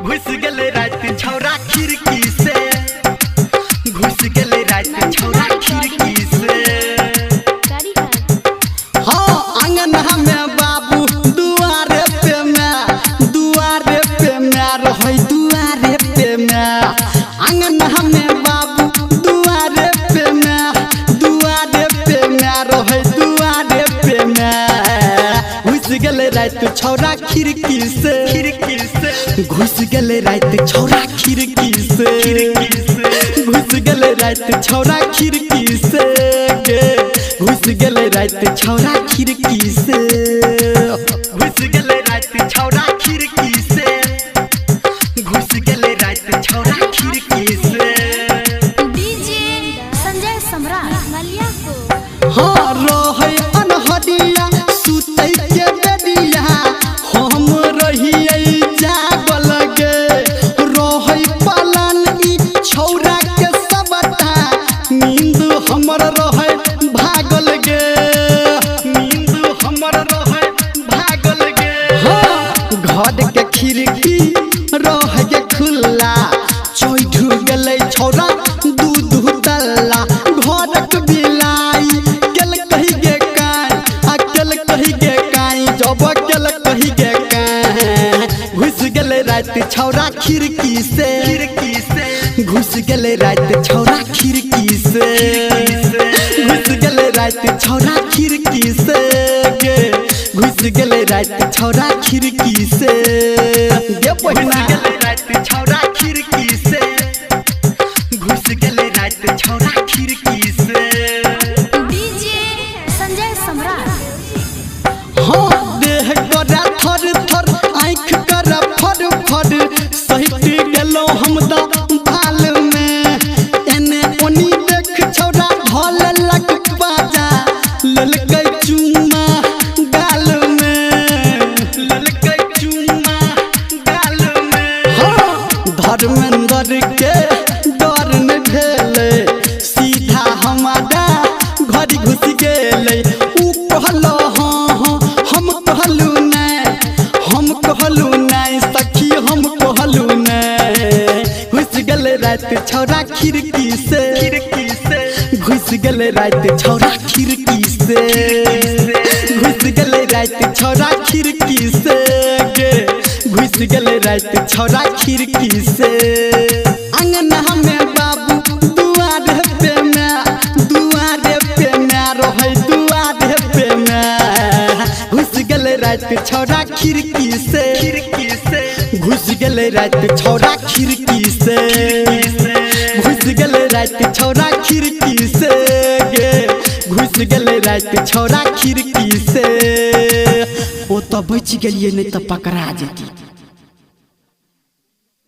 घुस गेले रात छौरा खिड़की से, घुस गेले रात छौरा खिड़की से। हाँ आंगन में बाबू दुआरे पे मैं रहे दुआरे पे मैं, आंगन में बाबू दुआरे पे मैं रहे दुआरे पे मैं। घुस गेले रात छौरा खिड़की से, घुस गेले रात छौरा खिड़की से, घुस गेले रात छौरा खिड़की से, घुस गेले रात छौरा खिड़की से, घुस गेले रात छौरा खिड़की से, घुस गेले रात छौरा खिड़की से। डीजे संजय सम्राट मलिया को। हाँ रहे अनहरिया सुतै के बेरिया, हम रहिए जागल गे, रहे पालन ई छौरा के सबटा, नींद हमर रहे भागल गे, नींद हमर रहे भागल गे। हाँ घर के खिड़की रहे के खुला, चोइठ गेलै छौरा दूध तल्ला, घरक बिलाई केल कही गे काई, अकेल कही गे काई, जब केल कही गे काई। घुस गेले रात छौरा खिड़की से, घुस गेले रात छौरा खिड़की से, घुस गेले रात छौरा खिड़की से, घुस गेले रात छौरा खिड़की से। घुस गेले रात छौरा खिड़की से, घुस गेले रात छौरा खिड़की से। डीजे संजय सम्राट। हाँ देह करा थर थर, आँख करा फर फर, सहित गेलो हम बाल में, एने ओनी देख छौरा ढललक बाजा, ललकै चुम्मा गाल में, ललकै चुम्मा गाल में। हाँ धर्मेंद्र के डर न भेले, सीधा हमारा घर घुस गेले। ऊ कहलो हाँ हाँ हम कहलू नहीं सखी हम कहलू नहीं। घुस गेले रात छौरा खिड़की से, घुस गेले रात छौरा खिड़की से, घुस गेले रात छौरा खिड़की से, घुस गेले रात छौरा खिड़की से। आंगन में बाबू दुआरे पे मैं रहे दुआरे पे मैं। घुस गेले रात छौरा खिड़की से, घुस गेले रात छौरा खिड़की से, घुस गेले रात छौरा खिड़की से, घुस गेले रात छौरा खिड़की से। ओ तो बच गेलिए नहीं तो पकड़ा जेती।